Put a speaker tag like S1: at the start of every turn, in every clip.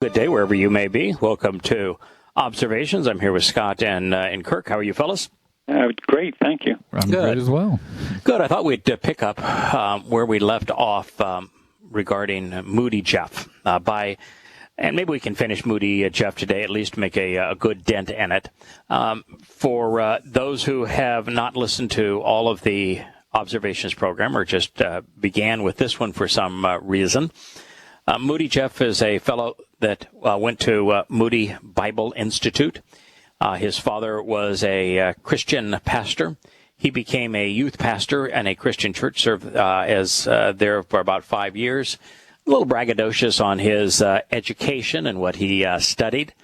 S1: Good day, wherever you may be. Welcome to Observations. I'm here with Scott and Kirk. How are you, fellas?
S2: Great, thank you.
S3: I'm good as well.
S1: Good. I thought we'd pick up where we left off regarding Moody Jeff. And maybe we can finish Moody Jeff today, at least make a good dent in it. For those who have not listened to all of the Observations program or just began with this one for some reason, Moody Jeff is a fellow that went to Moody Bible Institute. His father was a Christian pastor. He became a youth pastor in a Christian church, served as there for about 5 years. A little braggadocious on his education and what he studied.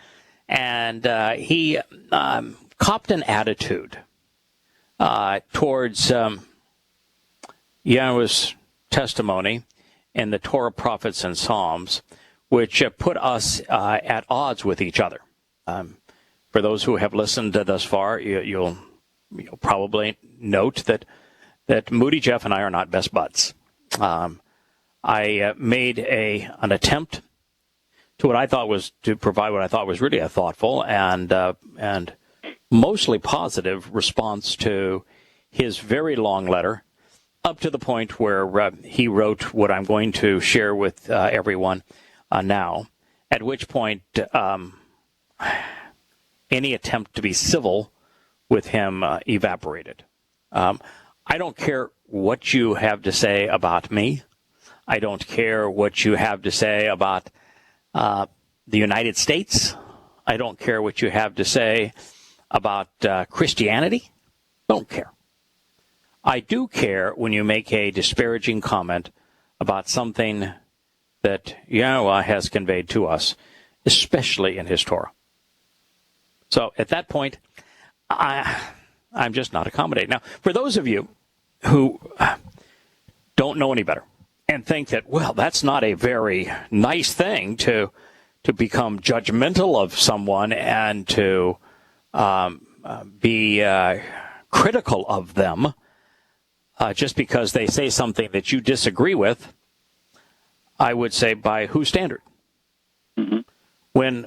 S1: And he copped an attitude towards Yahowah's testimony in the Torah, prophets, and Psalms, which put us at odds with each other. For those who have listened thus far, you'll probably note that Moody Jeff and I are not best buds. I made an attempt to provide what I thought was really a thoughtful and mostly positive response to his very long letter, up to the point where he wrote what I'm going to share with everyone now, at which point any attempt to be civil with him evaporated. I don't care what you have to say about me. I don't care what you have to say about the United States. I don't care what you have to say about Christianity. Don't care. I do care when you make a disparaging comment about something that Yahowah has conveyed to us, especially in his Torah. So at that point, I'm just not accommodating. Now, for those of you who don't know any better and think that, well, that's not a very nice thing to become judgmental of someone and to be critical of them, just because they say something that you disagree with, I would say, by whose standard? Mm-hmm. When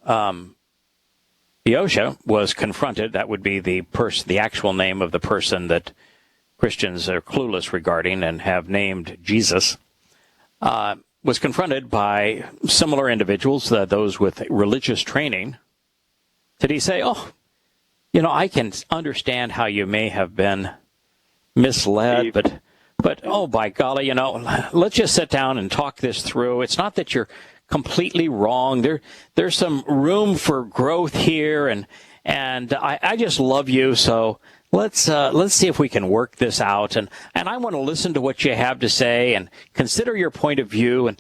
S1: Yahowah was confronted, that would be the actual name of the person that Christians are clueless regarding and have named Jesus, was confronted by similar individuals, those with religious training. Did he say, I can understand how you may have been misled, but oh, by golly, let's just sit down and talk this through. It's not that you're completely wrong. There's some room for growth here, and I just love you. So let's see if we can work this out. And I want to listen to what you have to say and consider your point of view, and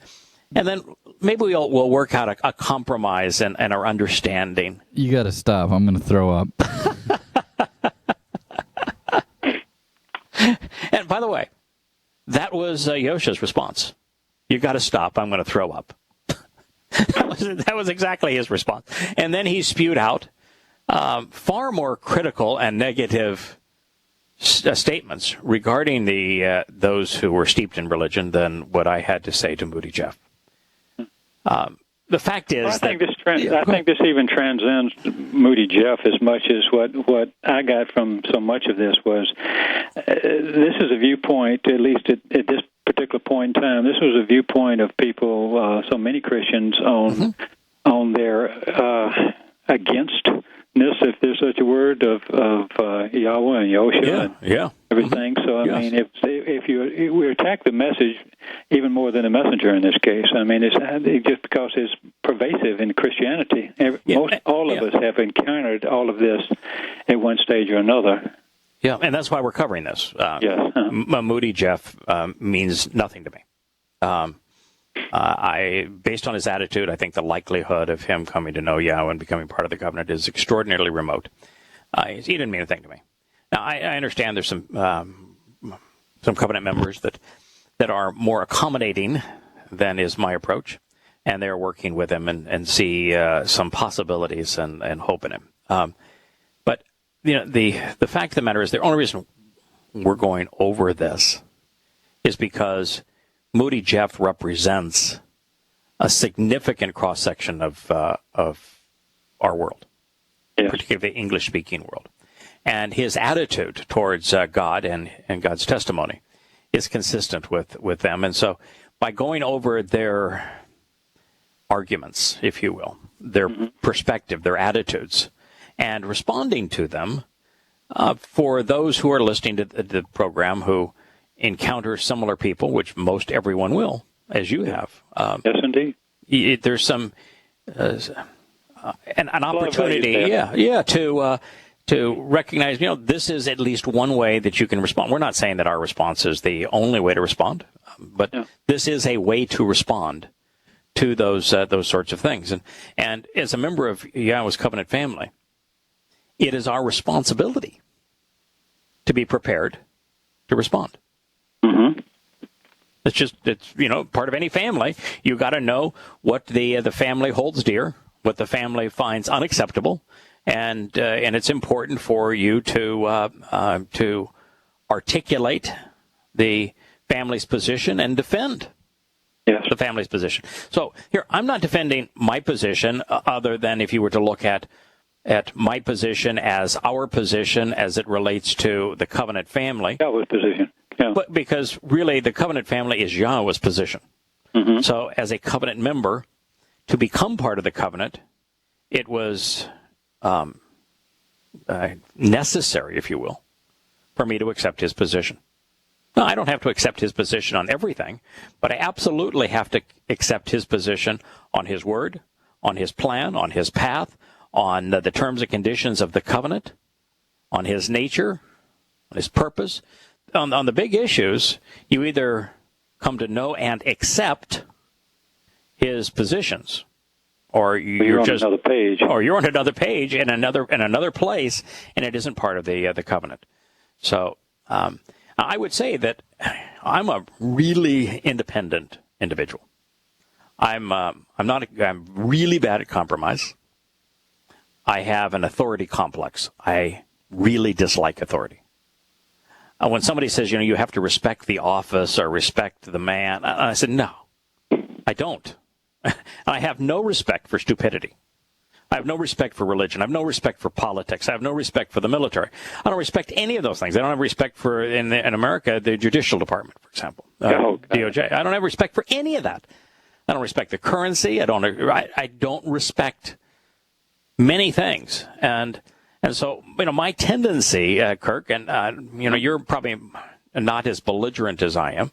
S1: then maybe we'll work out a compromise and our understanding.
S3: You got to stop. I'm going to throw up.
S1: And by the way, that was Yahowah's response. You got to stop. I'm going to throw up. That was exactly his response. And then he spewed out far more critical and negative statements regarding those who were steeped in religion than what I had to say to Moody Jeff. The fact is, I
S2: think this even transcends Moody Jeff as much as what I got from so much of this was this is a viewpoint, at least at this particular point in time. This was a viewpoint of people, so many Christians on their againstness, if there's such a word, of Yahowah and Yahowah and everything. So I mean, if we attack the message even more than the messenger in this case. I mean, it's just because it's pervasive in Christianity. All of us have encountered all of this at one stage or another.
S1: Yeah, and that's why we're covering this.
S2: Yes.
S1: Moody Jeff means nothing to me. Based on his attitude, I think the likelihood of him coming to know Yahowah and becoming part of the covenant is extraordinarily remote. He didn't mean a thing to me. Now, I understand there's some covenant members that are more accommodating than is my approach, and they're working with him and see some possibilities and hope in him. But the fact of the matter is, the only reason we're going over this is because Moody Jeff represents a significant cross-section of our world, particularly the English-speaking world. And his attitude towards God and God's testimony is consistent with them. And so by going over their arguments, if you will, their perspective, their attitudes, and responding to them, for those who are listening to the program who encounter similar people, which most everyone will, as you have.
S2: Yes, indeed.
S1: There's some an opportunity, to recognize, this is at least one way that you can respond. We're not saying that our response is the only way to respond, but this is a way to respond to those sorts of things. And as a member of Yahowah's covenant family, it is our responsibility to be prepared to respond. Mm-hmm. It's part of any family. You got to know what the family holds dear, what the family finds unacceptable, and it's important for you to articulate the family's position and defend the family's position. So here, I'm not defending my position, other than if you were to look at my position as our position as it relates to the covenant family.
S2: Yahowah's position. Yeah.
S1: But because really the covenant family is Yahowah's position. Mm-hmm. So as a covenant member, to become part of the covenant, it was necessary, if you will, for me to accept his position. Now, I don't have to accept his position on everything, but I absolutely have to accept his position on his word, on his plan, on his path, on the terms and conditions of the covenant, on his nature, on his purpose. On the big issues, you either come to know and accept his positions, or you're just
S2: on another page,
S1: or you're on another page in another place, and it isn't part of the covenant. So I would say that I'm a really independent individual. I'm really bad at compromise. I have an authority complex. I really dislike authority. When somebody says, you have to respect the office or respect the man, I said, no, I don't. I have no respect for stupidity. I have no respect for religion. I have no respect for politics. I have no respect for the military. I don't respect any of those things. I don't have respect for, in America, the judicial department, for example, DOJ. I don't have respect for any of that. I don't respect the currency. I don't respect many things. And so, my tendency, Kirk, and, you're probably not as belligerent as I am,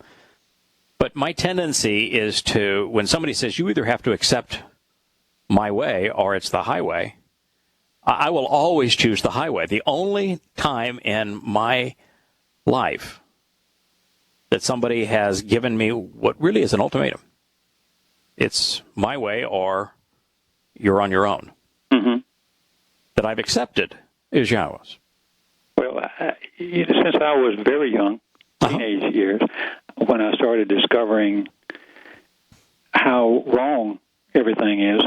S1: but my tendency is to, when somebody says you either have to accept my way or it's the highway, I will always choose the highway. The only time in my life that somebody has given me what really is an ultimatum, it's my way or you're on your own, that I've accepted is Yahowah's.
S2: Well, since I was very young, teenage years, when I started discovering how wrong everything is,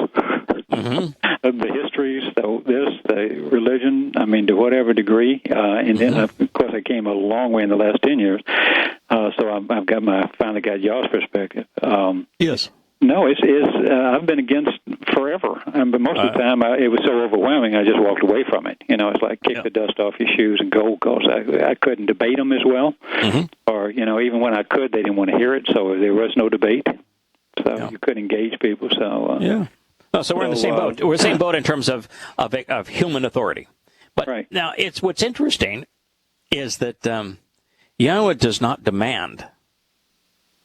S2: the histories, the religion, to whatever degree, and then of course I came a long way in the last 10 years. So I've finally got y'all's perspective.
S1: Yes.
S2: No, I've been against forever, but most of the time it was so overwhelming I just walked away from it. It's like kick the dust off your shoes and go, because I couldn't debate them as well, or even when I could, they didn't want to hear it, so there was no debate. So you couldn't engage people. So
S1: so we're in the same boat. We're in the same boat in terms of human authority. But now what's interesting is that Yahowah does not demand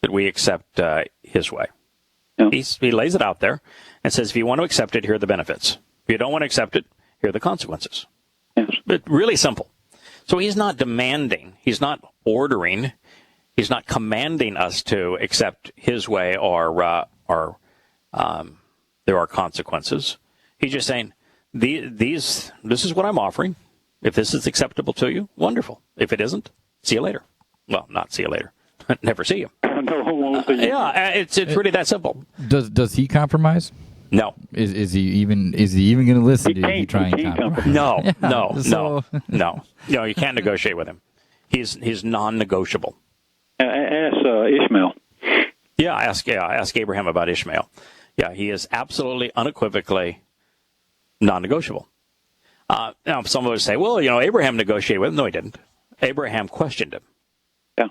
S1: that we accept his way. No. He lays it out there and says, if you want to accept it, here are the benefits. If you don't want to accept it, here are the consequences.
S2: Yes.
S1: But really simple. So he's not demanding, he's not ordering, he's not commanding us to accept his way or there are consequences. He's just saying, this is what I'm offering. If this is acceptable to you, wonderful. If it isn't, see you later. Well, not see you later. Never see you. It's really that simple.
S3: Does he compromise?
S1: No.
S3: Is he even going to listen to you if you try and compromise?
S1: No. You can't negotiate with him. He's non-negotiable.
S2: Ask Ishmael.
S1: Ask Abraham about Ishmael. Yeah, he is absolutely, unequivocally non-negotiable. Now, some of us say, well, Abraham negotiated with him. No, he didn't. Abraham questioned him.
S2: Yeah.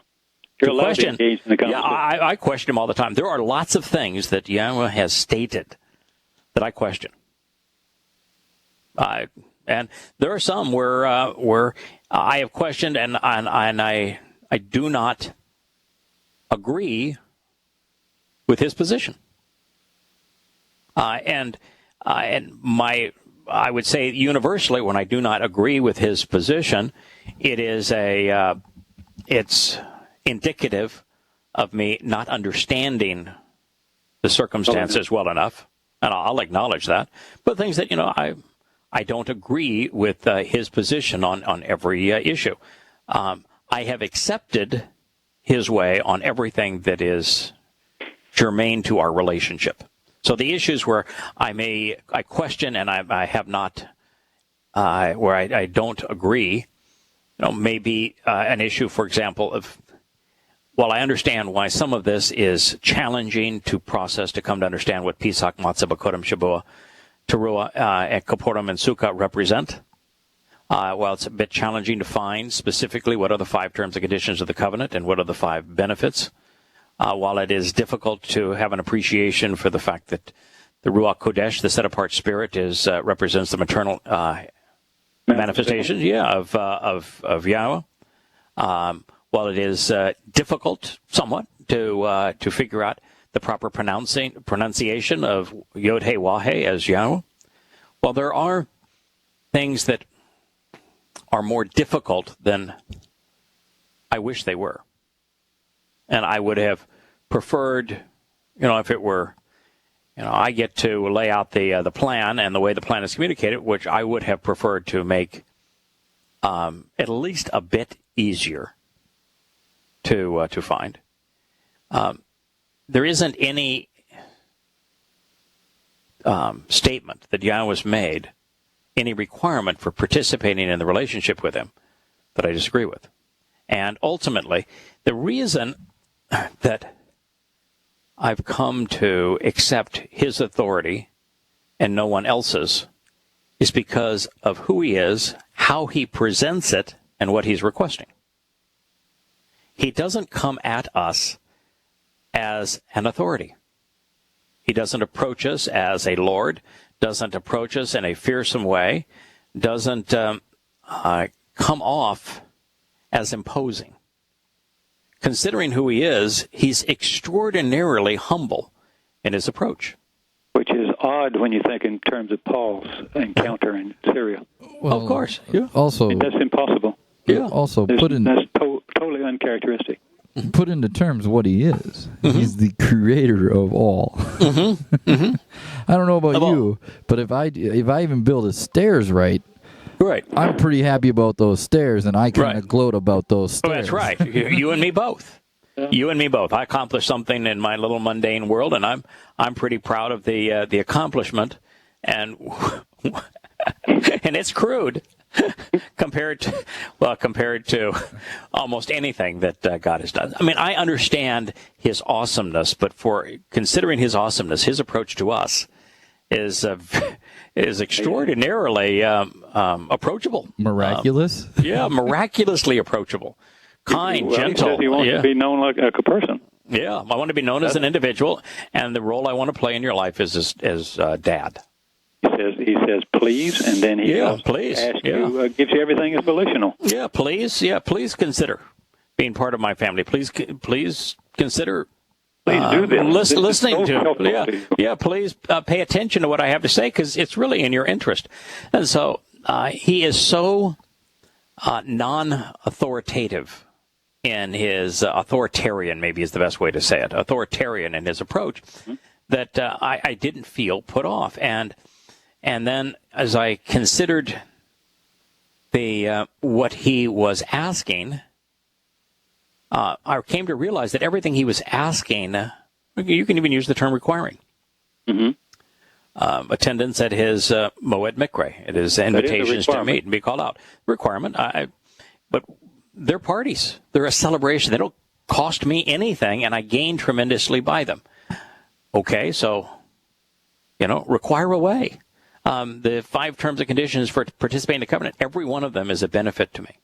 S2: You're allowed to engage in the conversation.
S1: Yeah, I question him all the time. There are lots of things that Yahowah has stated that I question. And there are some where I have questioned, and I do not agree with his position. I would say universally, when I do not agree with his position, it's indicative of me not understanding the circumstances well enough, and I'll acknowledge that. But things that I don't agree with his position on every issue. I have accepted his way on everything that is germane to our relationship. So the issues where I question and I have not, where I don't agree, may be an issue, for example, of, well, I understand why some of this is challenging to process, to come to understand what Pesach, Matzah, Bakodim, Shabua, Teruah, and Kapurim, and Sukkah represent. Well, it's a bit challenging to find specifically what are the 5 terms and conditions of the covenant and what are the 5 benefits. While it is difficult to have an appreciation for the fact that the Ruach Kodesh, the set-apart spirit, represents the maternal manifestation, of Yahowah. While it is difficult, somewhat, to figure out the proper pronunciation of Yod He Wah He as Yahowah, well, there are things that are more difficult than I wish they were. And I would have preferred, if it were, I get to lay out the plan and the way the plan is communicated, which I would have preferred to make at least a bit easier to find. There isn't any statement that Yahowah's made, any requirement for participating in the relationship with him that I disagree with. And ultimately, the reason that I've come to accept his authority and no one else's is because of who he is, how he presents it, and what he's requesting. He doesn't come at us as an authority. He doesn't approach us as a lord, doesn't approach us in a fearsome way, doesn't come off as imposing. Considering who he is, he's extraordinarily humble in his approach.
S2: Which is odd when you think in terms of Paul's encounter in Syria.
S3: Well,
S1: of course. Yeah.
S3: Also,
S2: that's impossible.
S1: Yeah.
S3: Also,
S2: that's totally uncharacteristic.
S3: Put into terms what he is. Mm-hmm. He's the creator of all. Mm-hmm. Mm-hmm. I don't know about you, but if I even build his stairs right, I'm pretty happy about those stairs, and I kind of gloat about those stairs.
S1: Oh, that's right. You and me both. Yeah. You and me both. I accomplished something in my little mundane world, and I'm pretty proud of the accomplishment, and and it's crude compared to almost anything that God has done. I mean, I understand his awesomeness, but for considering his awesomeness, his approach to us is extraordinarily approachable.
S3: Miraculous?
S1: Miraculously approachable. Kind, gentle.
S2: He says he wants to be known like a person.
S1: Yeah, I want to be known as an individual, and the role I want to play in your life is as dad.
S2: He says please, and then he
S1: please.
S2: Asks you, gives you everything as volitional.
S1: Yeah, please. Yeah, please consider being part of my family. Please consider.
S2: Please do this.
S1: Listening to. Please pay attention to what I have to say, because it's really in your interest. And so he is so non-authoritative in his authoritarian, maybe is the best way to say it, authoritarian in his approach, that I didn't feel put off. And then as I considered what he was asking, I came to realize that everything he was asking, you can even use the term requiring. Mm-hmm. Attendance at his Moed Mikre, at his invitations to meet and be called out. Requirement. But they're parties. They're a celebration. They don't cost me anything, and I gain tremendously by them. Okay, so require a way. The 5 terms and conditions for participating in the covenant, every one of them is a benefit to me.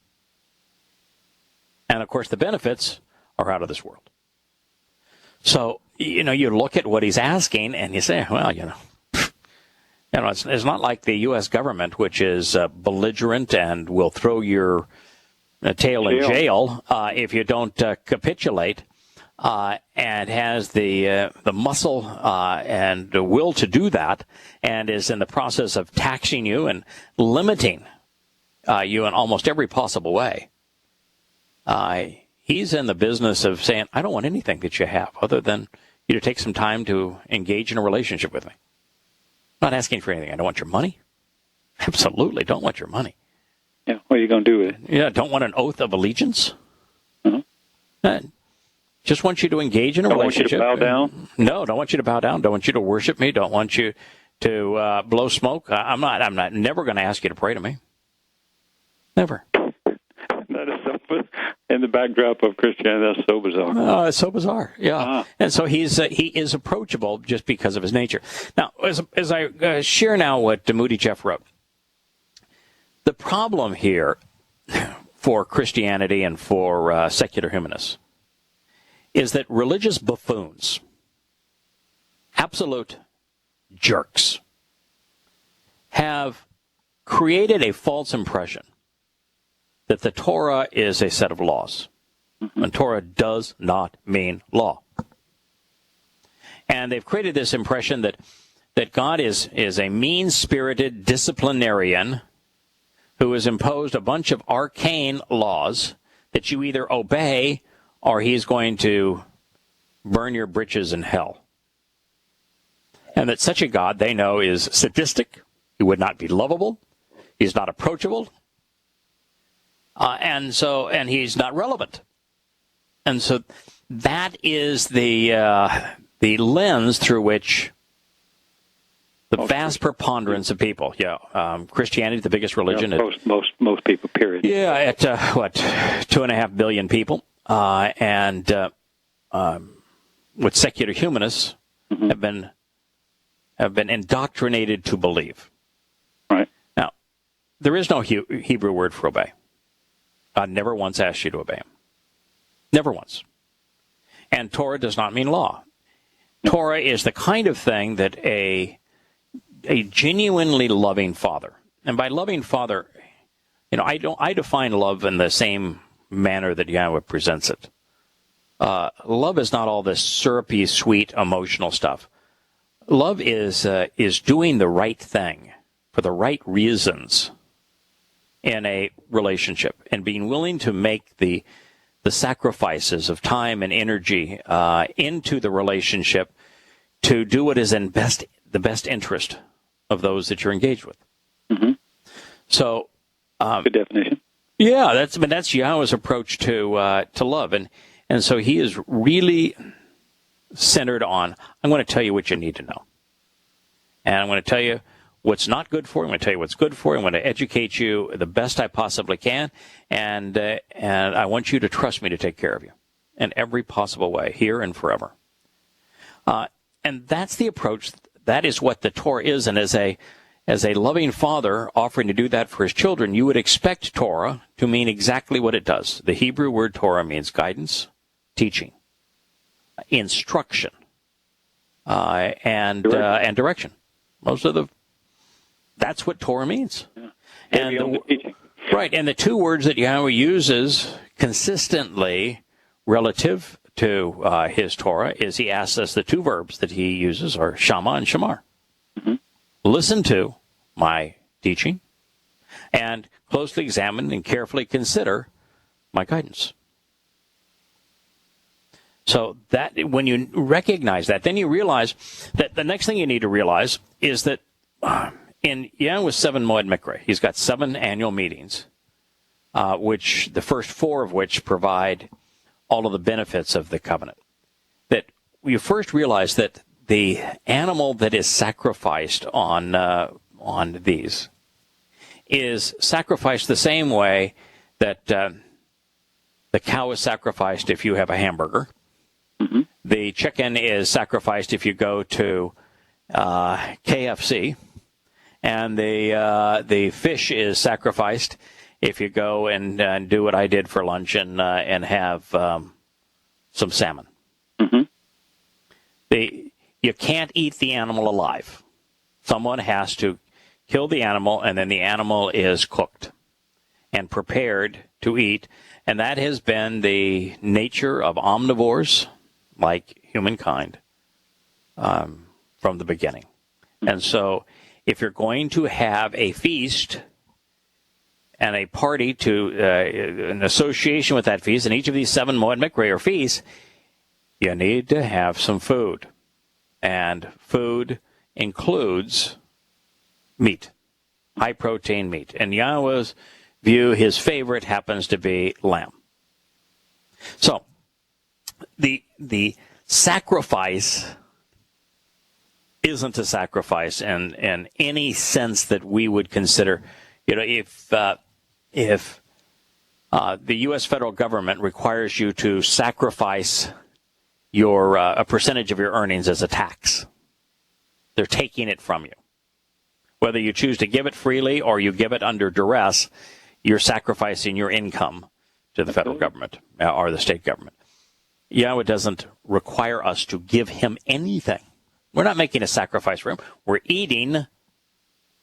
S1: And, of course, the benefits are out of this world. So, you look at what he's asking and you say, well, it's not like the U.S. government, which is belligerent and will throw your tail in jail if you don't capitulate, and has the muscle and the will to do that, and is in the process of taxing you and limiting you in almost every possible way. He's in the business of saying, I don't want anything that you have other than you to take some time to engage in a relationship with me. I'm not asking for anything. I don't want your money. Absolutely don't want your money.
S2: Yeah, what are you going to do with it?
S1: Yeah, don't want an oath of allegiance.
S2: Mm-hmm.
S1: Just want you to engage in a relationship.
S2: Don't want you to bow down?
S1: No, don't want you to bow down. Don't want you to worship me. Don't want you to blow smoke. I'm never going to ask you to pray to me. Never.
S2: That is so, in the backdrop of Christianity, that's so bizarre.
S1: It's so bizarre, yeah. And so he is approachable just because of his nature. Now, as I share now what Moody Jeff wrote, the problem here for Christianity and for secular humanists is that religious buffoons, absolute jerks, have created a false impression that the Torah is a set of laws. And Torah does not mean law. And they've created this impression that God is a mean-spirited disciplinarian who has imposed a bunch of arcane laws that you either obey or he's going to burn your britches in hell. And that such a God, they know, is sadistic. He would not be lovable. He's not approachable. And he's not relevant. And so that is the lens through which the vast preponderance of people, Christianity, the biggest religion.
S2: Most people, period.
S1: Yeah, at 2.5 billion people, and what secular humanists have been indoctrinated to believe.
S2: Right.
S1: Now, there is no Hebrew word for obey. God never once asked you to obey him. Never once. And Torah does not mean law. Torah is the kind of thing that a genuinely loving father, and by loving father, I define love in the same manner that Yahowah presents it. Love is not all this syrupy, sweet, emotional stuff. Love is doing the right thing for the right reasons in a relationship, and being willing to make the sacrifices of time and energy into the relationship to do what is in the best interest of those that you're engaged with.
S2: Mm-hmm. So, good definition.
S1: Yeah, that's Yahowah's approach to love, and so he is really centered on, I'm going to tell you what you need to know, and I'm going to tell you what's not good for you. I'm going to tell you what's good for you. I'm going to educate you the best I possibly can, and I want you to trust me to take care of you in every possible way, here and forever. And that's the approach. That is what the Torah is, and as a loving father offering to do that for his children, you would expect Torah to mean exactly what it does. The Hebrew word Torah means guidance, teaching, instruction, and direction. That's what Torah means. Yeah. And the two words that Yahowah uses consistently relative to his Torah is he asks us the two verbs that he uses are shama and shamar. Mm-hmm. Listen to my teaching and closely examine and carefully consider my guidance. So that when you recognize that, then you realize that the next thing you need to realize is that in Yahowah's 7 Moed Mikra, he's got 7 annual meetings, which the first 4 of which provide all of the benefits of the covenant. That you first realize that the animal that is sacrificed on these is sacrificed the same way that the cow is sacrificed if you have a hamburger. Mm-hmm. The chicken is sacrificed if you go to KFC, and the fish is sacrificed if you go and do what I did for lunch and have some salmon.
S2: Mm-hmm.
S1: You can't eat the animal alive. Someone has to kill the animal, and then the animal is cooked and prepared to eat. And that has been the nature of omnivores, like humankind, from the beginning. And so if you're going to have a feast and a party to an association with that feast, and each of these 7 Moed Mikre or feasts, you need to have some food. And food includes meat, high-protein meat. In Yahowah's view, his favorite happens to be lamb. So the sacrifice isn't a sacrifice in any sense that we would consider. You know, if the U.S. federal government requires you to sacrifice your a percentage of your earnings as a tax, they're taking it from you. Whether you choose to give it freely or you give it under duress, you're sacrificing your income to the federal government or the state government. Yahowah doesn't require us to give him anything. We're not making a sacrifice for him. We're eating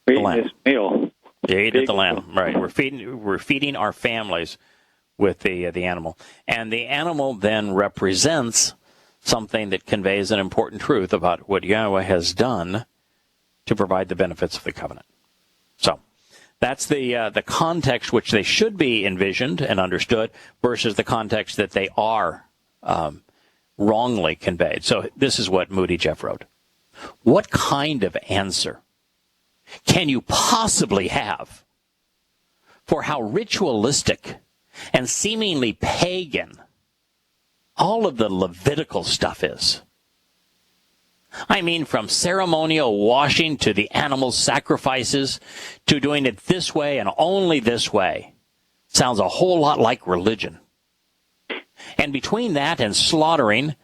S1: the lamb.
S2: This meal.
S1: You eat the lamb, right? We're feeding our families with the animal, and the animal then represents something that conveys an important truth about what Yahowah has done to provide the benefits of the covenant. So that's the context which they should be envisioned and understood versus the context that they are wrongly conveyed. So this is what Moody Jeff wrote. What kind of answer can you possibly have for how ritualistic and seemingly pagan all of the Levitical stuff is? I mean, from ceremonial washing to the animal sacrifices to doing it this way and only this way. Sounds a whole lot like religion. And between that and slaughtering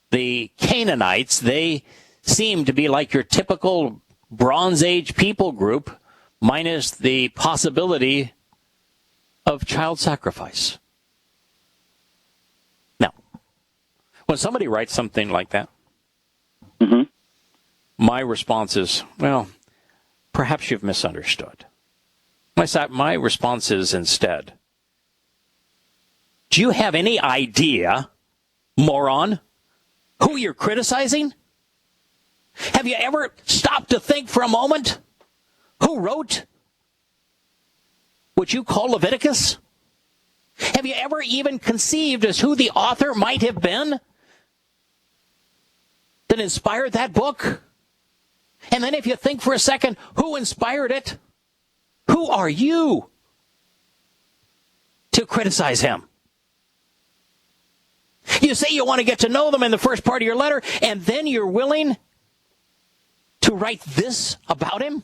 S1: the Canaanites, they seem to be like your typical Bronze Age people group, minus the possibility of child sacrifice. Now, when somebody writes something like that,
S2: mm-hmm.
S1: my response is, well, perhaps you've misunderstood. My response is instead, do you have any idea, moron, who you're criticizing? Have you ever stopped to think for a moment who wrote what you call Leviticus? Have you ever even conceived as who the author might have been that inspired that book? And then if you think for a second, who inspired it? Who are you to criticize him? You say you want to get to know them in the first part of your letter, and then you're willing to write this about him?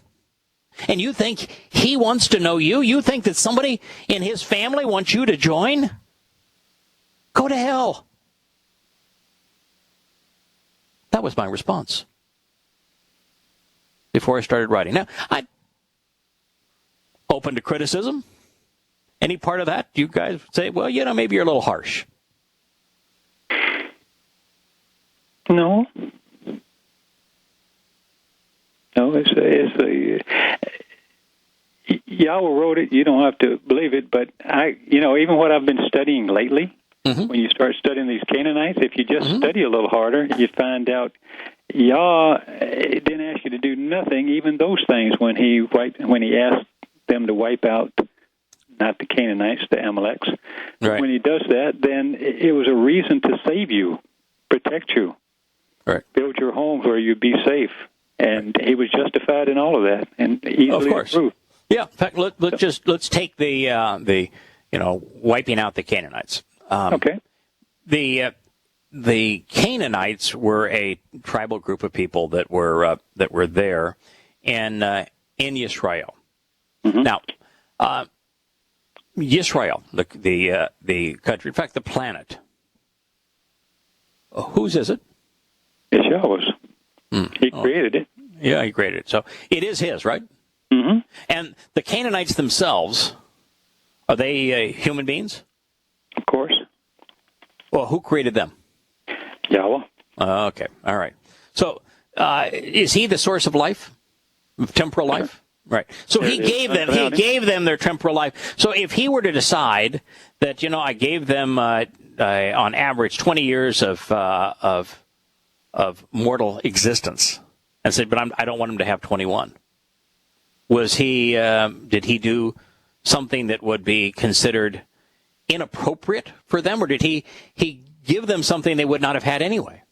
S1: And you think he wants to know you? You think that somebody in his family wants you to join? Go to hell. That was my response before I started writing. Now, I'm open to criticism. Any part of that, you guys say, well, you know, maybe you're a little harsh.
S2: No. No, Yahowah wrote it. You don't have to believe it, but even what I've been studying lately,
S1: mm-hmm.
S2: when you start studying these Canaanites, if you just mm-hmm. study a little harder, you find out Yah didn't ask you to do nothing, even those things, when he asked them to wipe out not the Canaanites, the Amaleks.
S1: Right.
S2: When he does that, then it was a reason to save you, protect you,
S1: right.
S2: Build your homes where you'd be safe. And he was justified in all of that, and easily approved.
S1: Yeah. In fact, let's take the wiping out the Canaanites.
S2: Okay.
S1: The Canaanites were a tribal group of people that were there in Israel. Mm-hmm. Now, Israel, the country, in fact, the planet. Whose is it?
S2: It's Yahweh's. He created it.
S1: Yeah, he created it. So it is his, right?
S2: Mm-hmm.
S1: And the Canaanites themselves, are they human beings?
S2: Of course.
S1: Well, who created them?
S2: Yahowah.
S1: Okay, all right. So is he the source of life, of temporal life? Right. So he gave them their temporal life. So if he were to decide that, I gave them on average 20 years of mortal existence, and said, but I don't want him to have 21. Did he do something that would be considered inappropriate for them, or did he give them something they would not have had anyway?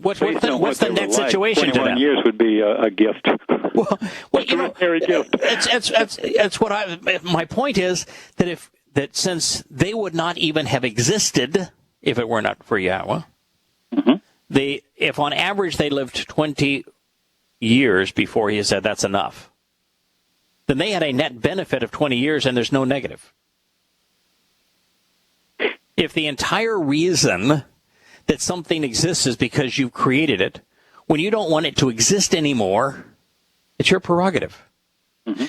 S1: What's the net situation to them?
S2: 21 years would be a gift.
S1: Well,
S2: gift.
S1: It's what my point is that since they would not even have existed if it were not for Yahowah, if on average they lived 20 years before he said that's enough, then they had a net benefit of 20 years and there's no negative. If the entire reason that something exists is because you created it, when you don't want it to exist anymore, it's your prerogative.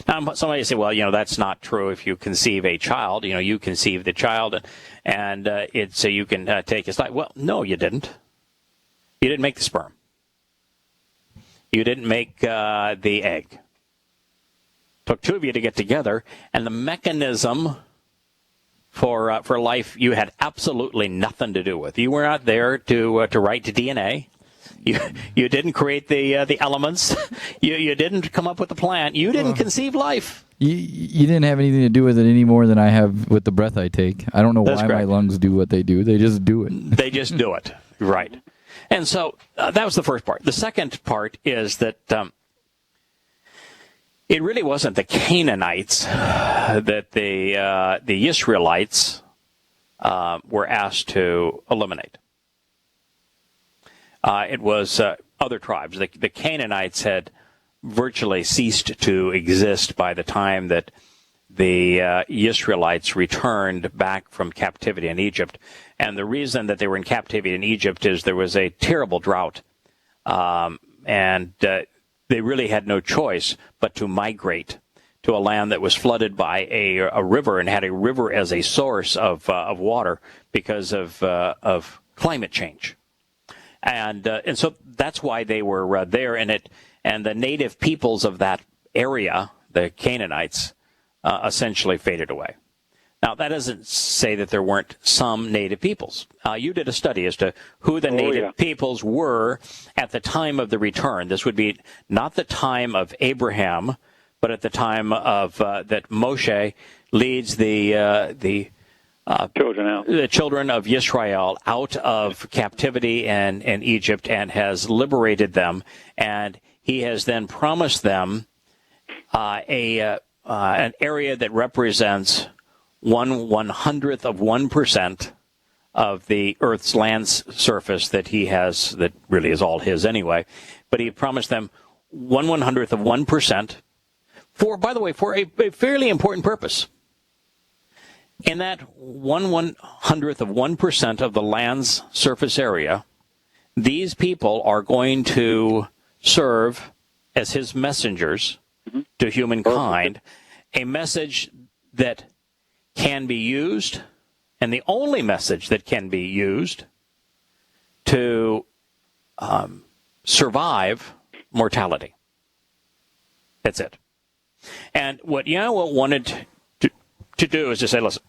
S1: Now, somebody say, well, that's not true. If you conceive a child, you conceive the child, and so you can take his life. Well, no, you didn't. You didn't make the sperm. You didn't make the egg. Took two of you to get together, and the mechanism for life you had absolutely nothing to do with. You were not there to write the DNA. You didn't create the elements. You didn't come up with the plant. You didn't conceive life.
S3: You didn't have anything to do with it any more than I have with the breath I take. I don't know why my lungs do what they do. They just do it.
S1: They just do it. Right. And so that was the first part. The second part is that it really wasn't the Canaanites that the Israelites were asked to eliminate. It was other tribes. The Canaanites had virtually ceased to exist by the time that the Israelites returned back from captivity in Egypt. And the reason that they were in captivity in Egypt is there was a terrible drought. And they really had no choice but to migrate to a land that was flooded by a river and had a river as a source of water because of climate change. And so that's why they were there in it. And the native peoples of that area, the Canaanites, essentially faded away. Now, that doesn't say that there weren't some native peoples. You did a study as to who the native peoples were at the time of the return. This would be not the time of Abraham, but at the time of that Moshe leads the children of Israel out of captivity in Egypt and has liberated them. And he has then promised them an area that represents 1/100th of 1% of the Earth's land surface that he has, that really is all his anyway. But he promised them 1/100th of 1% by the way, for a fairly important purpose. In that 1/100th of 1% of the land's surface area, these people are going to serve as his messengers to humankind, a message that can be used, and the only message that can be used to survive mortality. That's it. And what Yahowah wanted to do is to say, listen,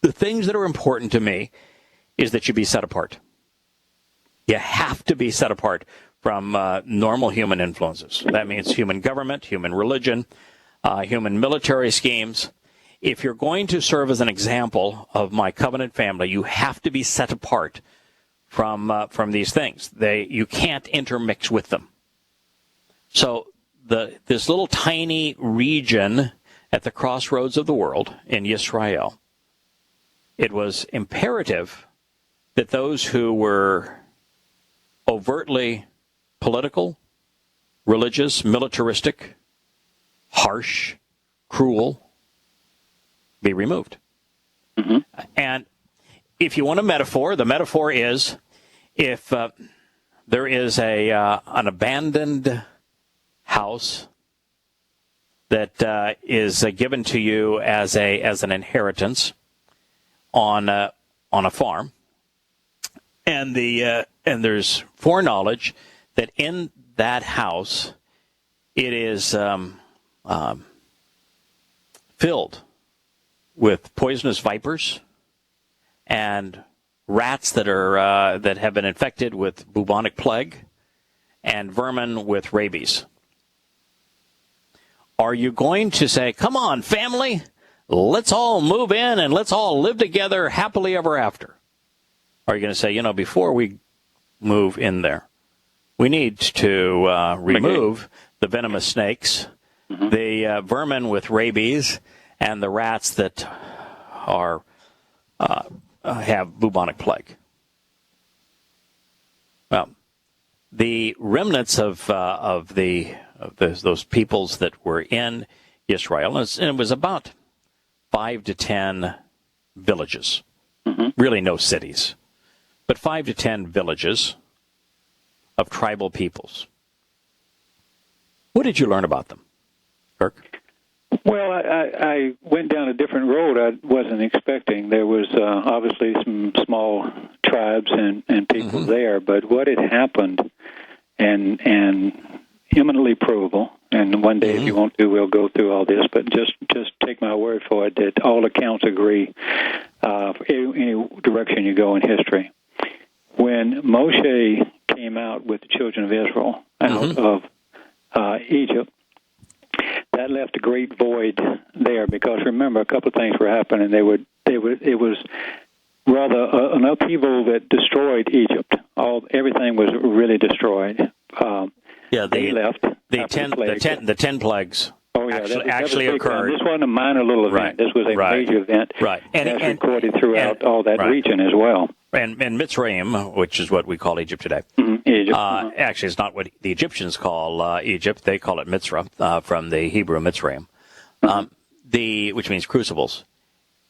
S1: the things that are important to me is that you be set apart. You have to be set apart from normal human influences. That means human government, human religion, human military schemes. If you're going to serve as an example of my covenant family, you have to be set apart from these things. You can't intermix with them. So this little tiny region at the crossroads of the world in Israel, it was imperative that those who were overtly political, religious, militaristic, harsh, cruel, be removed. And if you want a metaphor, the metaphor is if there is an abandoned house that is given to you as an inheritance on a farm, and there's foreknowledge that in that house it is filled with poisonous vipers and rats that have been infected with bubonic plague and vermin with rabies. Are you going to say, come on, family, let's all move in and let's all live together happily ever after? Or are you going to say, before we move in there, we need to remove the venomous snakes, the vermin with rabies, and the rats that have bubonic plague? Well, the remnants of those peoples that were in Israel, and it was about 5 to 10 villages, really no cities, but 5 to 10 villages of tribal peoples. What did you learn about them, Kirk?
S2: Well, I went down a different road I wasn't expecting. There was obviously some small tribes and people there, but what had happened, and eminently provable, and one day if you want to, we'll go through all this, but just take my word for it that all accounts agree any direction you go in history. When Moshe came out with the children of Israel out of Egypt, that left a great void there, because remember, a couple of things were happening. It was rather an upheaval that destroyed Egypt. Everything was really destroyed. They left.
S1: The 10 plagues.
S2: Oh, yeah,
S1: actually occurred.
S2: This wasn't a minor little event.
S1: Right.
S2: This was a major event.
S1: Right.
S2: And that's recorded throughout all that region as well.
S1: And Mitzrayim, which is what we call Egypt today.
S2: Egypt.
S1: Actually, it's not what the Egyptians call Egypt. They call it Mitzrah, from the Hebrew Mitzrayim, which means crucibles.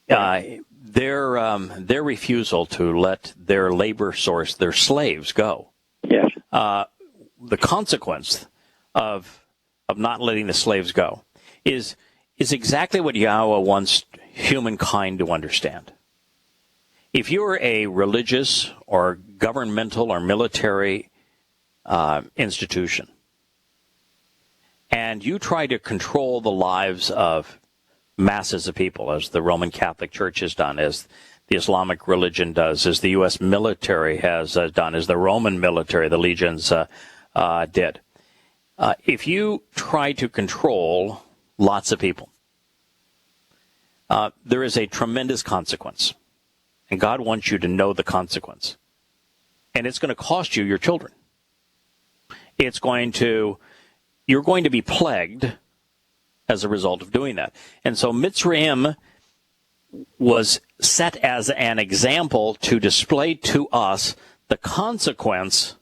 S1: Their refusal to let their labor source, their slaves, go.
S2: Yes.
S1: The consequence of not letting the slaves go is exactly what Yahowah wants humankind to understand. If you're a religious or governmental or military institution, and you try to control the lives of masses of people, as the Roman Catholic Church has done, as the Islamic religion does, as the U.S. military has done, as the Roman military, the legions, did. If you try to control lots of people, there is a tremendous consequence. And God wants you to know the consequence. And it's going to cost you your children. You're going to be plagued as a result of doing that. And so Mitzrayim was set as an example to display to us the consequence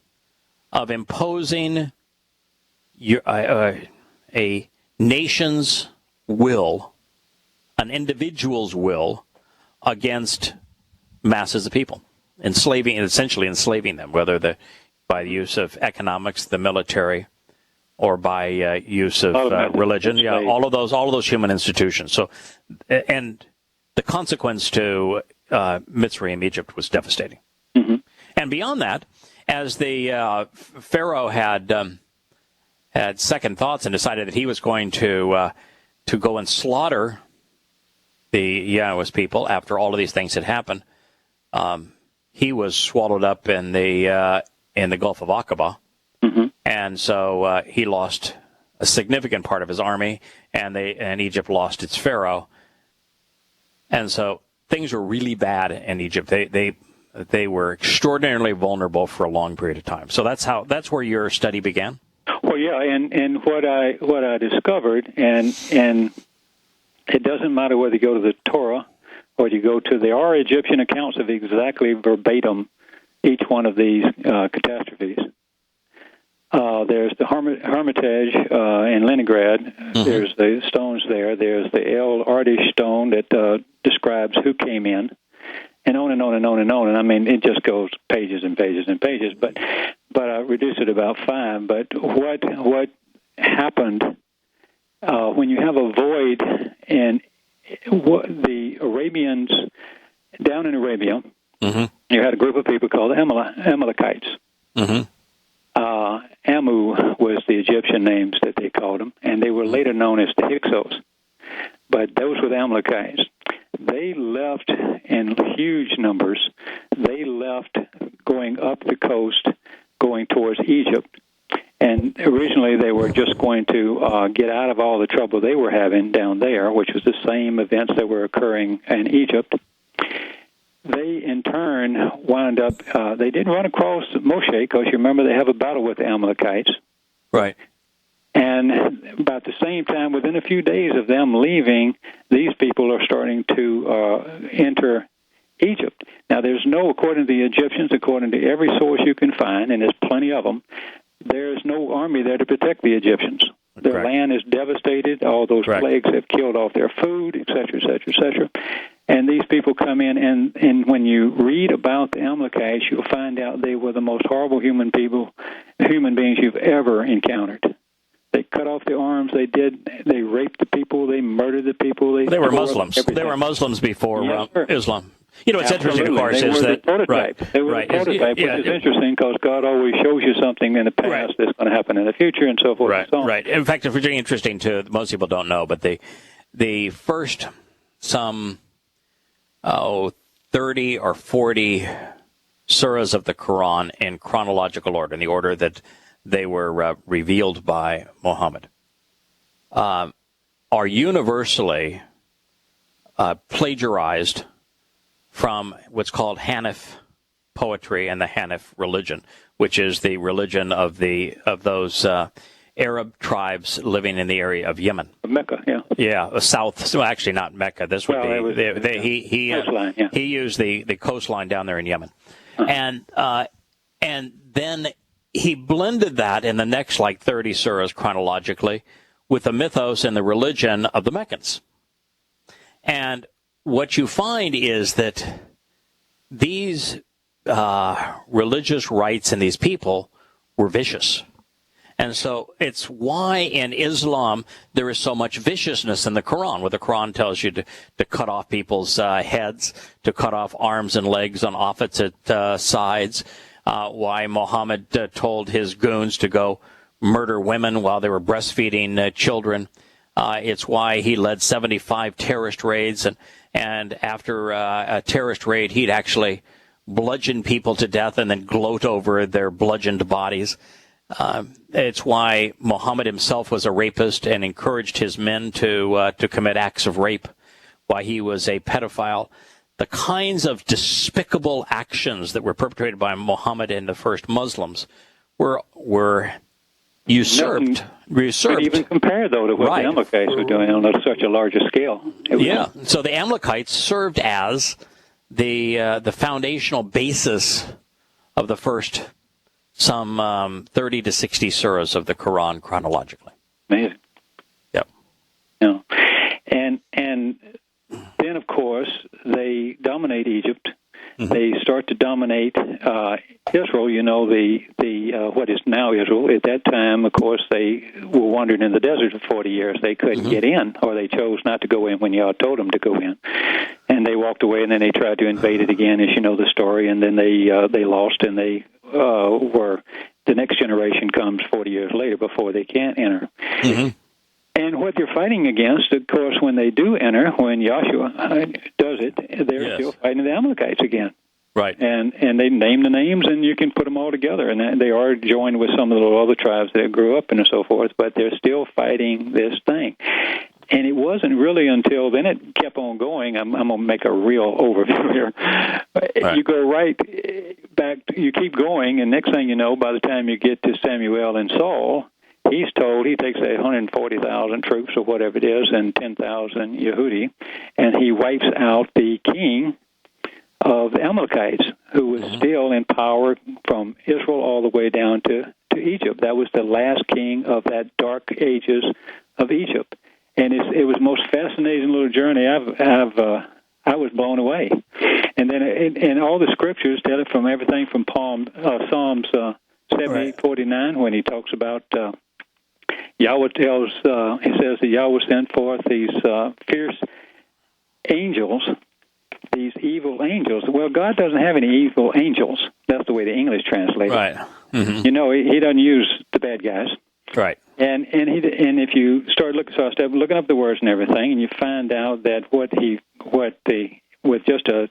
S1: of imposing a nation's will, an individual's will, against masses of people, essentially enslaving them, whether by the use of economics, the military, or by use of religion. Yeah, all of those human institutions. So, and the consequence to Mitzrayim, Egypt, was devastating. And beyond that, as the Pharaoh had second thoughts and decided that he was going to go and slaughter the Yahowah's people after all of these things had happened, he was swallowed up in the Gulf of Aqaba, and so he lost a significant part of his army, and Egypt lost its pharaoh, and so things were really bad in Egypt. They were extraordinarily vulnerable for a long period of time. So that's where your study began.
S2: Well, yeah, and what I discovered, and it doesn't matter whether you go to the Torah or there are Egyptian accounts of exactly verbatim each one of these catastrophes. There's the Hermitage in Leningrad. There's the stones there. There's the El Ardish stone that describes who came in, and on and on and on and on. And I mean, it just goes pages and pages and pages. But but I reduced it to about 5. But what happened when you have a void, and the Arabians down in Arabia, you had a group of people called Amalekites. Amu was the Egyptian names that they called them, and they were later known as the Hyksos. But those were the Amalekites. They left in huge numbers. They left going up the coast, going towards Egypt. And originally they were just going to get out of all the trouble they were having down there, which was the same events that were occurring in Egypt. They, in turn, wound up, they did run across Moshe, because you remember they have a battle with the Amalekites.
S1: Right.
S2: And about the same time, within a few days of them leaving, these people are starting to enter Egypt. Now, there's no, according to the Egyptians, according to every source you can find, and there's plenty of them, there's no army there to protect the Egyptians. Their land is devastated. All those plagues have killed off their food, et cetera, et cetera, et cetera. And these people come in, and when you read about the Amalekites, you'll find out they were the most horrible human beings you've ever encountered. They cut off their arms. They raped the people. They murdered the people.
S1: They were Muslims. They were Muslims before Islam. You know, what's interesting, of course, is that...
S2: They were the prototype, which is interesting, because God always shows you something in the past that's going to happen in the future, and so forth and so on.
S1: Right. In fact, it's really interesting, too. Most people don't know, but the first 30 or 40 surahs of the Quran in chronological order, in the order that they were revealed by Muhammad, are universally plagiarized from what's called Hanif poetry and the Hanif religion, which is the religion of those Arab tribes living in the area of Yemen.
S2: Mecca, yeah.
S1: Yeah, south. So actually, not Mecca. This would be he used the coastline down there in Yemen, and then he blended that in the next 30 surahs chronologically with the mythos and the religion of the Meccans. And what you find is that these religious rites and these people were vicious. And so it's why in Islam there is so much viciousness in the Quran, where the Quran tells you to cut off people's heads, to cut off arms and legs on opposite sides, why Muhammad told his goons to go murder women while they were breastfeeding children. It's why he led 75 terrorist raids, and after a terrorist raid, he'd actually bludgeon people to death and then gloat over their bludgeoned bodies. It's why Muhammad himself was a rapist and encouraged his men to commit acts of rape, why he was a pedophile. The kinds of despicable actions that were perpetrated by Muhammad and the first Muslims were usurped.
S2: Could even compare, though, to what the Amalekites were doing on such a larger scale.
S1: So the Amalekites served as the foundational basis of the first 30 to 60 surahs of the Quran chronologically.
S2: Amazing.
S1: Yep.
S2: Yeah. And then, of course, they dominate Egypt. Mm-hmm. They start to dominate Israel. You know, the what is now Israel. At that time, of course, they were wandering in the desert for 40 years. They couldn't get in, or they chose not to go in when Yah told them to go in. And they walked away, and then they tried to invade it again, as you know the story. And then they lost, and they were the next generation comes 40 years later before they can enter. Mm-hmm. And what they're fighting against, of course, when they do enter, when Joshua does it, they're still fighting the Amalekites again.
S1: Right.
S2: And they name the names, and you can put them all together. And they are joined with some of the other tribes that grew up and so forth, but they're still fighting this thing. And it wasn't really until then it kept on going. I'm going to make a real overview here. Right. You go right back, you keep going, and next thing you know, by the time you get to Samuel and Saul, he's told he takes 140,000 troops or whatever it is and 10,000 Yehudi, and he wipes out the king of the Amalekites, who was still in power from Israel all the way down to Egypt. That was the last king of that dark ages of Egypt. And it was the most fascinating little journey I was blown away. And then and all the scriptures tell it from everything from Psalms 70:49, when he talks about Yahweh he says that Yahweh sent forth these fierce angels, these evil angels. Well, God doesn't have any evil angels. That's the way the English translate it.
S1: Right. Mm-hmm.
S2: You know, he doesn't use the bad guys.
S1: Right.
S2: And if you start looking, so I started looking up the words and everything, and you find out that with just a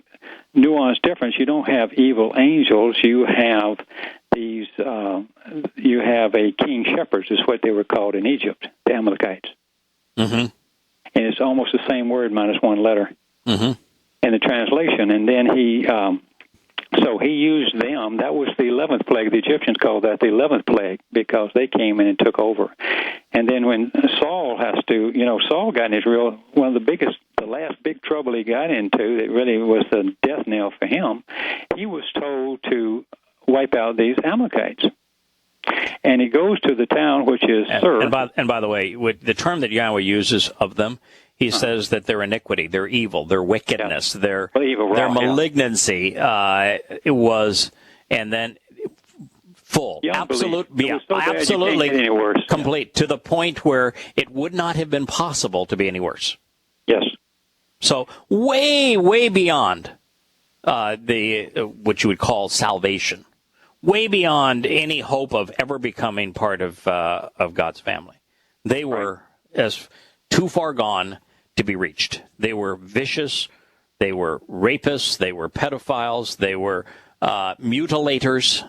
S2: nuanced difference, you don't have evil angels. You have these. You have a king shepherds, is what they were called in Egypt, the Amalekites. Mm-hmm. And it's almost the same word minus one letter in the translation. And then so he used them. That was the 11th plague. The Egyptians called that the 11th plague because they came in and took over. And then when Saul Saul got in one of the last big trouble he got into that really was the death knell for him, he was told to wipe out these Amalekites. And he goes to the town which is Sur.
S1: And by the way, with the term that Yahweh uses of them, he says that their iniquity, their evil, their wickedness, their malignancy, it was, and then full, absolutely complete, to the point where it would not have been possible to be any worse.
S2: Yes.
S1: So way, way beyond what you would call salvation, way beyond any hope of ever becoming part of God's family. They were as too far gone to be reached. They were vicious. They were rapists. They were pedophiles. They were mutilators,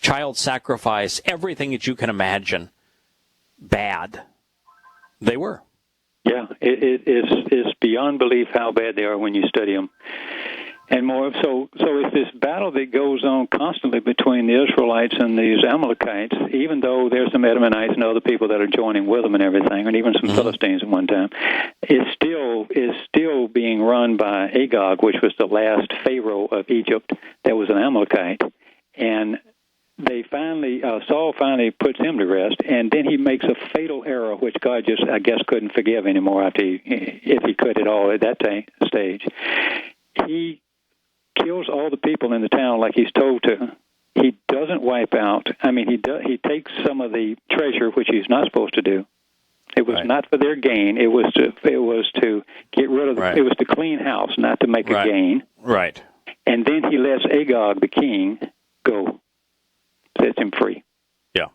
S1: child sacrifice, everything that you can imagine. Bad. They were.
S2: Yeah, it's beyond belief how bad they are when you study them. And more so it's this battle that goes on constantly between the Israelites and these Amalekites, even though there's some Edomites and other people that are joining with them and everything, and even some Philistines at one time. Is still being run by Agag, which was the last pharaoh of Egypt that was an Amalekite. And Saul finally puts him to rest, and then he makes a fatal error, which God just, I guess, couldn't forgive anymore if he could at all at that stage. He kills all the people in the town like he's told to. He doesn't wipe out. I mean, he takes some of the treasure, which he's not supposed to do. It was not for their gain. It was to get rid of. It was to clean house, not to make a gain.
S1: Right.
S2: And then he lets Agag, the king, go, sets him free.
S1: Yeah.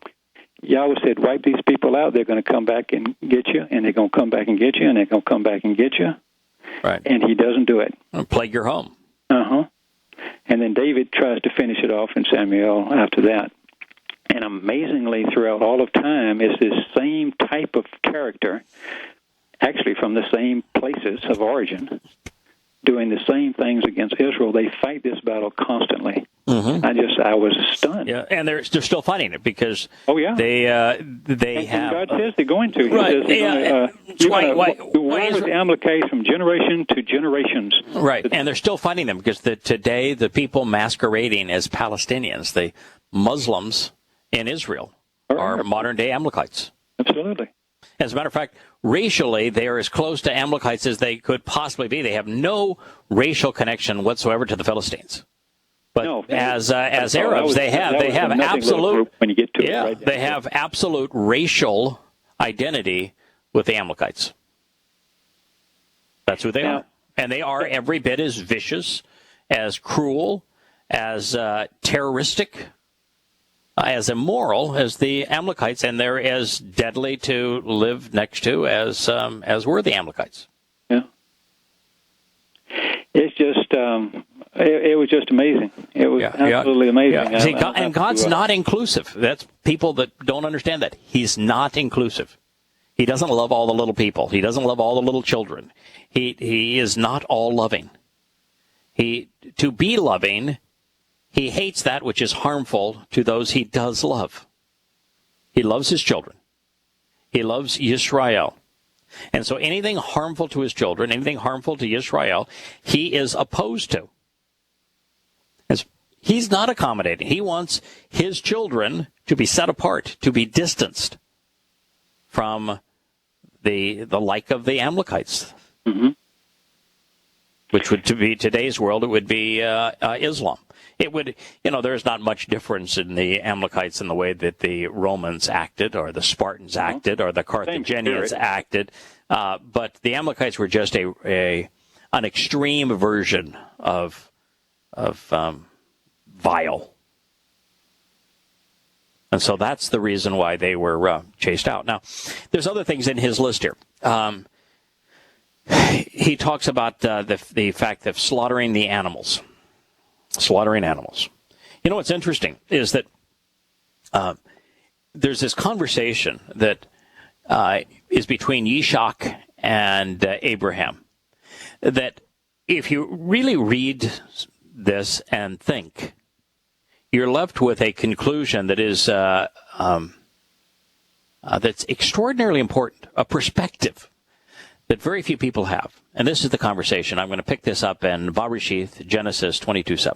S2: Yahweh said, "Wipe these people out. They're going to come back and get you, and they're going to come back and get you, and they're going to come back and get you."
S1: Right.
S2: And he doesn't do it.
S1: Plague your home.
S2: And then David tries to finish it off in Samuel after that. And amazingly, throughout all of time, is this same type of character, actually from the same places of origin, doing the same things against Israel. They fight this battle constantly. I was stunned.
S1: Yeah, and they're still fighting it because they have.
S2: God says they're going to. He
S1: says
S2: why with the Amalekites from generation to generations.
S1: Right, and they're still fighting them because today the people masquerading as Palestinians, the Muslims in Israel, are modern-day Amalekites.
S2: Absolutely.
S1: As a matter of fact, racially, they are as close to Amalekites as they could possibly be. They have no racial connection whatsoever to the Philistines. But as Arabs, they have absolute. When you get to it, right? They have absolute racial identity with the Amalekites. That's who they are, and they are every bit as vicious, as cruel, as terroristic, as immoral as the Amalekites, and they're as deadly to live next to as were the Amalekites.
S2: Yeah, it's just. It was just amazing. It was absolutely amazing.
S1: Yeah. See, and God's not inclusive. That's people that don't understand that. He's not inclusive. He doesn't love all the little people. He doesn't love all the little children. He is not all loving. To be loving, he hates that which is harmful to those he does love. He loves his children. He loves Yisrael. And so anything harmful to his children, anything harmful to Yisrael, he is opposed to. He's not accommodating. He wants his children to be set apart, to be distanced from the like of the Amalekites. which would to be today's world, it would be Islam. It would, there's not much difference in the Amalekites in the way that the Romans acted, or the Spartans acted, or the Carthaginians acted. But the Amalekites were just an extreme version of vile. And so that's the reason why they were chased out. Now, there's other things in his list here. He talks about the fact of slaughtering the animals. Slaughtering animals. What's interesting is that there's this conversation that is between Yishak and Abraham, that if you really read this and think, you're left with a conclusion that is that's extraordinarily important, a perspective that very few people have. And this is the conversation. I'm going to pick this up in Bereshith, Genesis 22:7.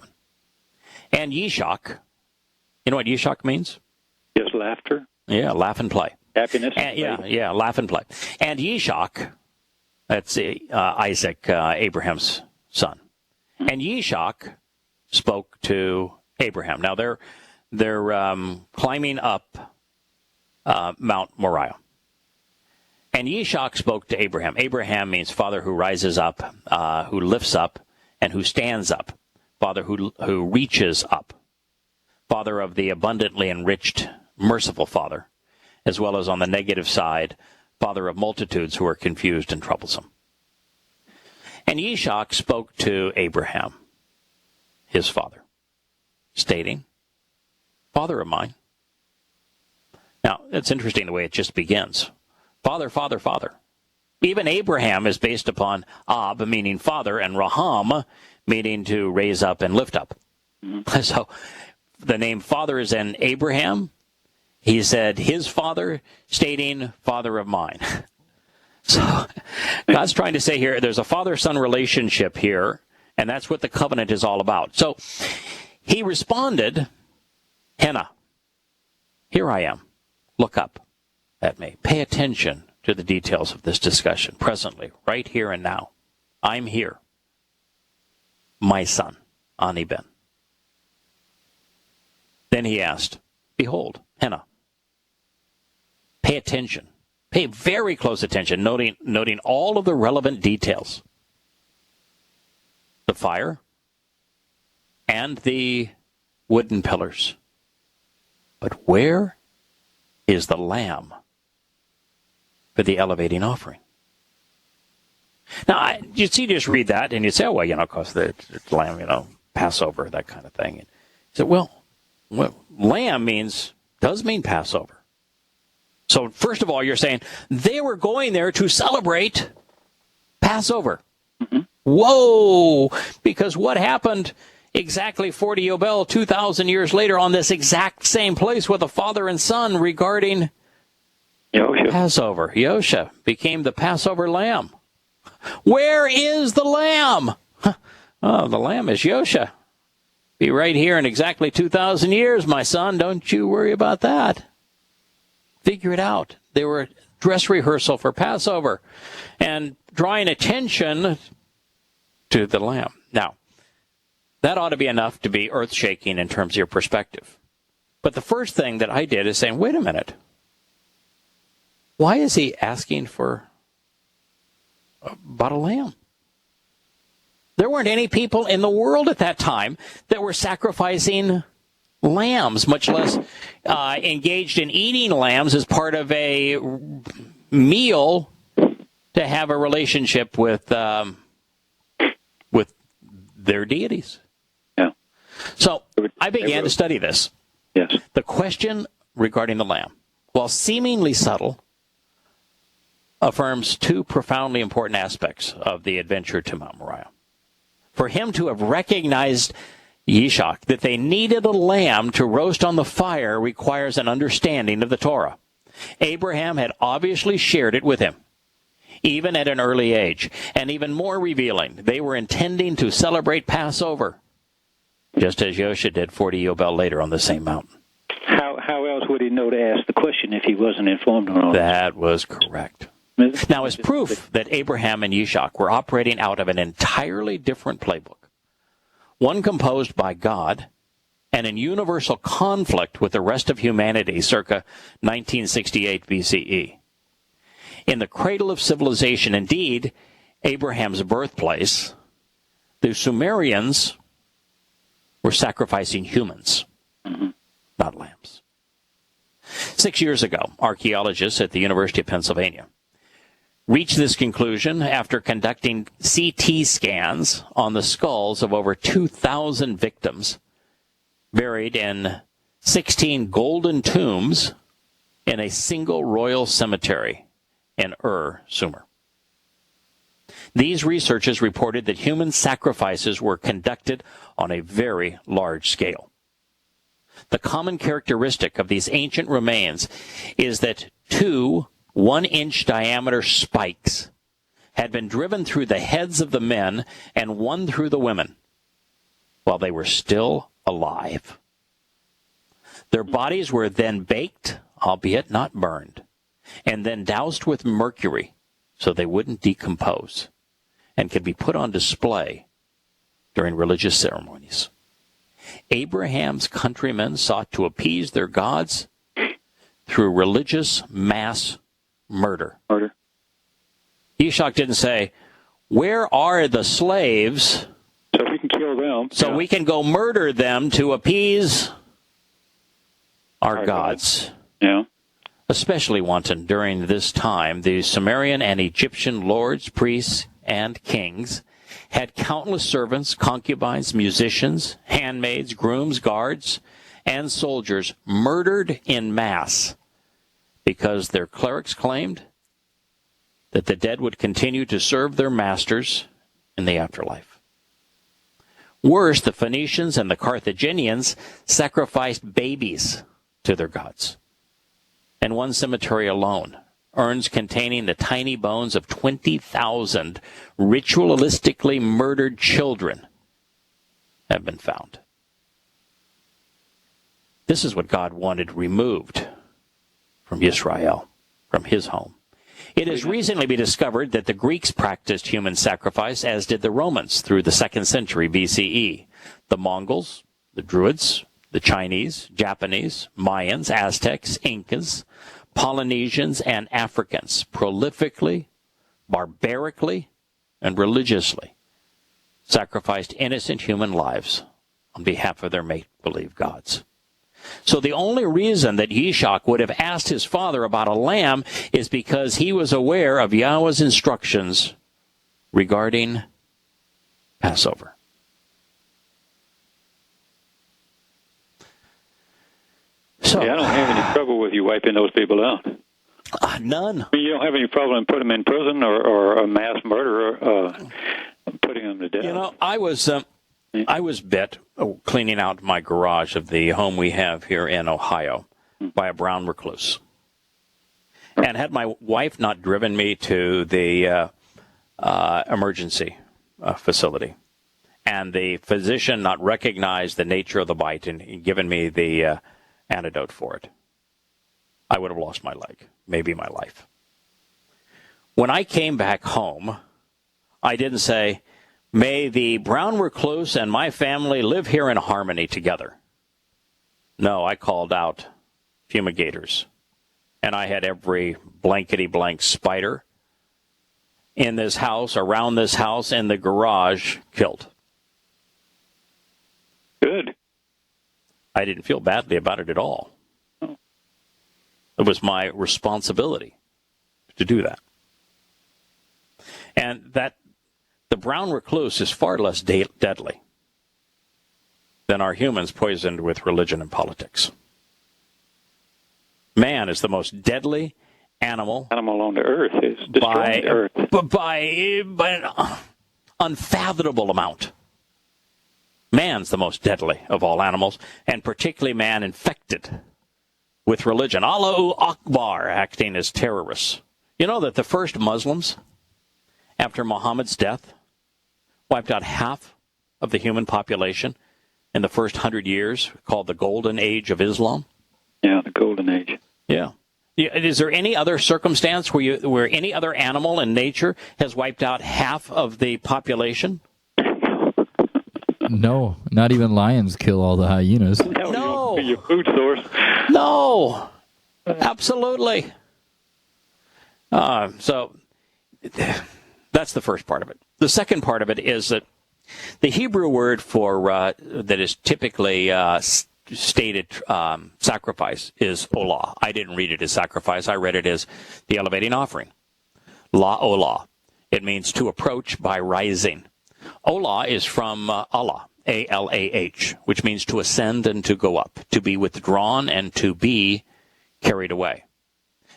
S1: And Yishak, you know what Yishak means?
S2: Yes, laughter.
S1: Yeah, laugh and play.
S2: Happiness.
S1: Yeah, laugh and play. And Yishak, that's Isaac, Abraham's son. And Yishak spoke to Abraham. Now they're climbing up Mount Moriah. And Yishak spoke to Abraham. Abraham means father who rises up, who lifts up, and who stands up. Father who reaches up. Father of the abundantly enriched, merciful Father, as well as on the negative side, father of multitudes who are confused and troublesome. And Yishak spoke to Abraham, his father, stating, Father of mine. Now, it's interesting the way it just begins. Father, father, father. Even Abraham is based upon Ab, meaning father, and Raham, meaning to raise up and lift up. Mm-hmm. So the name father is in Abraham. He said his father, stating father of mine. So God's trying to say here, there's a father-son relationship here, and that's what the covenant is all about. So he responded, Hannah, here I am. Look up at me. Pay attention to the details of this discussion presently, right here and now. I'm here. My son, Ani Ben. Then he asked, behold, Hannah, pay attention. Pay very close attention, noting all of the relevant details. The fire and the wooden pillars. But where is the lamb for the elevating offering? Now, you'd just read that, and you'd say, oh, well, of course, the lamb, Passover, that kind of thing. And you say, well, lamb does mean Passover. So, first of all, you're saying they were going there to celebrate Passover. Mm-hmm. Whoa! Because what happened exactly 40 Yobel, 2,000 years later, on this exact same place with a father and son regarding Passover? Yosha became the Passover lamb. Where is the lamb? Oh, the lamb is Yosha. Be right here in exactly 2,000 years, my son. Don't you worry about that. Figure it out. They were dress rehearsal for Passover and drawing attention to the lamb. Now, that ought to be enough to be earth-shaking in terms of your perspective. But the first thing that I did is saying, wait a minute. Why is he asking about a lamb? There weren't any people in the world at that time that were sacrificing lambs, much less engaged in eating lambs as part of a meal to have a relationship with their deities. Yeah. So I began to study this.
S2: Yes.
S1: The question regarding the lamb, while seemingly subtle, affirms two profoundly important aspects of the adventure to Mount Moriah. For him to have recognized Yishak, that they needed a lamb to roast on the fire, requires an understanding of the Torah. Abraham had obviously shared it with him, even at an early age. And even more revealing, they were intending to celebrate Passover, just as Yosha did 40 Yobel later on the same mountain.
S2: How else would he know to ask the question if he wasn't informed on all
S1: that? That was correct. Now, as proof that Abraham and Yitzhak were operating out of an entirely different playbook, one composed by God and in universal conflict with the rest of humanity circa 1968 BCE. In the cradle of civilization, indeed, Abraham's birthplace, the Sumerians were sacrificing humans, not lambs. 6 years ago, archaeologists at the University of Pennsylvania reached this conclusion after conducting CT scans on the skulls of over 2,000 victims buried in 16 golden tombs in a single royal cemetery in Sumer. These researchers reported that human sacrifices were conducted on a very large scale. The common characteristic of these ancient remains is that 2 1-inch diameter spikes had been driven through the heads of the men and 1 through the women while they were still alive. Their bodies were then baked, albeit not burned, and then doused with mercury so they wouldn't decompose and could be put on display during religious ceremonies. Abraham's countrymen sought to appease their gods through religious mass murder. Yitzhak didn't say, "Where are the slaves?
S2: So we can kill them.
S1: So we can go murder them to appease our gods."
S2: Yeah.
S1: Especially wanton during this time, the Sumerian and Egyptian lords, priests, and kings had countless servants, concubines, musicians, handmaids, grooms, guards, and soldiers murdered in mass because their clerics claimed that the dead would continue to serve their masters in the afterlife. Worse, the Phoenicians and the Carthaginians sacrificed babies to their gods. In one cemetery alone, urns containing the tiny bones of 20,000 ritualistically murdered children have been found. This is what God wanted removed from Israel, from his home. It has recently been discovered that the Greeks practiced human sacrifice, as did the Romans through the 2nd century BCE. The Mongols, the Druids, the Chinese, Japanese, Mayans, Aztecs, Incas, Polynesians, and Africans prolifically, barbarically, and religiously sacrificed innocent human lives on behalf of their make-believe gods. So the only reason that Yitzhak would have asked his father about a lamb is because he was aware of Yahowah's instructions regarding Passover. So,
S2: yeah, I don't have any trouble with you wiping those people out.
S1: None.
S2: I mean, you don't have any problem putting them in prison or a mass murderer putting them to death.
S1: You know, I was bit cleaning out my garage of the home we have here in Ohio by a brown recluse. And had my wife not driven me to the emergency facility, and the physician not recognized the nature of the bite and given me the antidote for it, I would have lost my leg, maybe my life. When I came back home, I didn't say, "May the brown recluse and my family live here in harmony together." No, I called out fumigators. And I had every blankety-blank spider in this house, around this house, in the garage, killed.
S2: Good.
S1: I didn't feel badly about it at all. It was my responsibility to do that. And that the brown recluse is far less deadly than are humans poisoned with religion and politics. Man is the most deadly animal
S2: on the earth. Is destroying the earth.
S1: By an unfathomable amount. Man's the most deadly of all animals, and particularly man infected with religion. Allahu Akbar, acting as terrorists. You know that the first Muslims, after Muhammad's death, wiped out half of the human population in the first 100 years, called the Golden Age of Islam?
S2: Yeah, the Golden Age.
S1: Yeah. Is there any other circumstance where any other animal in nature has wiped out half of the population?
S3: No, not even lions kill all the hyenas.
S1: No.
S2: Your food source.
S1: No. Absolutely. So that's the first part of it. The second part of it is that the Hebrew word for that is typically stated sacrifice is olah. I didn't read it as sacrifice. I read it as the elevating offering. La olah. It means to approach by rising. Olah is from Allah, A-L-A-H, which means to ascend and to go up, to be withdrawn and to be carried away.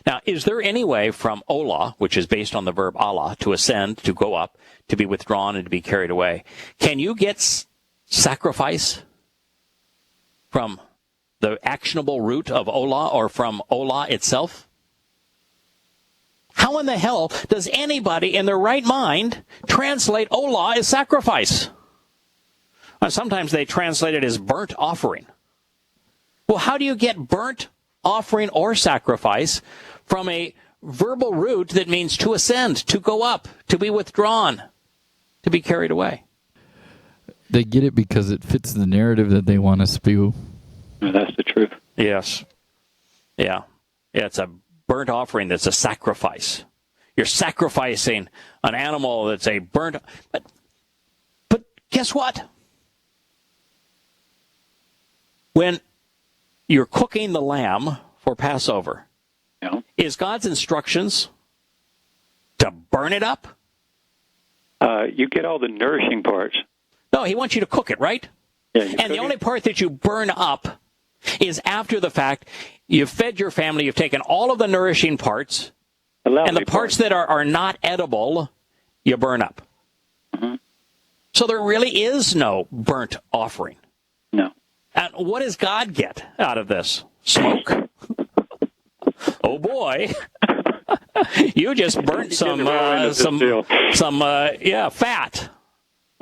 S1: Now, is there any way from olah, which is based on the verb Allah, to ascend, to go up, to be withdrawn and to be carried away? Can you get sacrifice from the actionable root of olah or from olah itself? How in the hell does anybody in their right mind translate olah as sacrifice? Sometimes they translate it as burnt offering. Well, how do you get burnt offering or sacrifice from a verbal root that means to ascend, to go up, to be withdrawn, to be carried away?
S3: They get it because it fits the narrative that they want to spew.
S2: That's the truth.
S1: Yes. Yeah. It's a burnt offering that's a sacrifice. You're sacrificing an animal that's a burnt... But guess what? When you're cooking the lamb for Passover, is God's instructions to burn it up?
S2: You get all the nourishing parts.
S1: No, he wants you to cook it, right?
S2: Yeah,
S1: and the only part that you burn up is after the fact. You've fed your family, you've taken all of the nourishing parts, and the parts that are not edible, you burn up. Mm-hmm. So there really is no burnt offering.
S2: No.
S1: And what does God get out of this? Smoke? Oh boy. You just burnt some fat.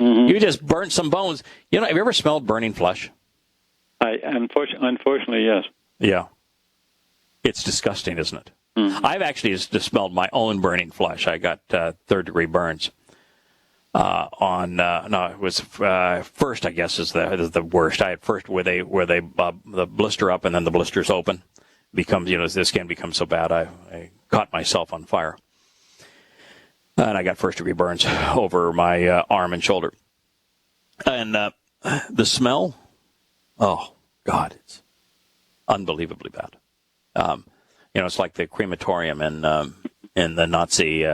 S1: Mm-hmm. You just burnt some bones. You know, have you ever smelled burning flesh?
S2: Unfortunately, yes.
S1: Yeah. It's disgusting, isn't it? Mm-hmm. I've actually just smelled my own burning flesh. I got third-degree burns it was first, I guess, is the worst. I had first where they the blister up and then the blisters open. Becomes, the skin becomes so bad, I caught myself on fire. And I got first-degree burns over my arm and shoulder. And the smell, oh, God, it's unbelievably bad. It's like the crematorium in the Nazi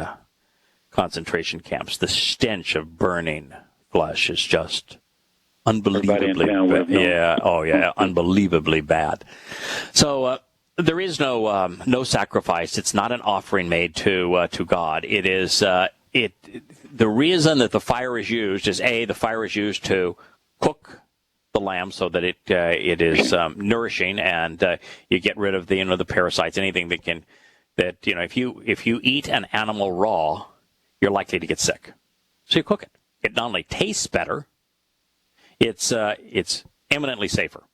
S1: concentration camps. The stench of burning flesh is just unbelievably bad. Yeah, unbelievably bad. So there is no sacrifice. It's not an offering made to God. It is the reason that the fire is used is the fire is used to cook the lamb so that it is nourishing, and you get rid of the parasites, anything that if you eat an animal raw, you're likely to get sick. So you cook it. It not only tastes better, it's eminently safer.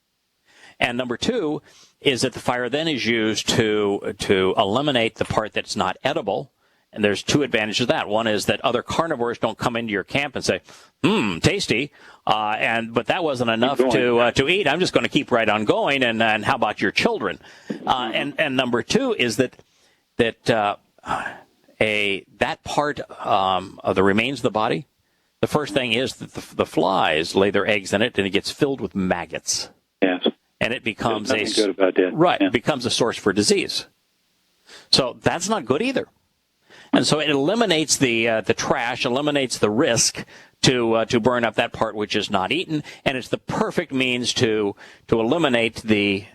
S1: And number two is that the fire then is used to eliminate the part that's not edible. And there's two advantages of that. One is that other carnivores don't come into your camp and say, tasty, but that wasn't enough to eat. I'm just going to keep right on going. And how about your children? And number two is that part of the remains of the body, the first thing is that the flies lay their eggs in it, and it gets filled with maggots.
S2: Yes.
S1: And it becomes
S2: good about that.
S1: Right.
S2: Yeah.
S1: It becomes a source for disease. So that's not good either. And so it eliminates the trash, eliminates the risk to burn up that part which is not eaten, and it's the perfect means to eliminate the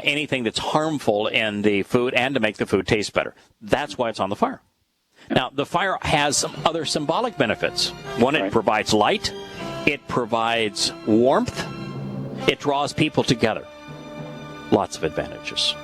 S1: anything that's harmful in the food and to make the food taste better. That's why it's on the fire. Now, the fire has some other symbolic benefits. One, it provides light. It provides warmth. It draws people together. Lots of advantages.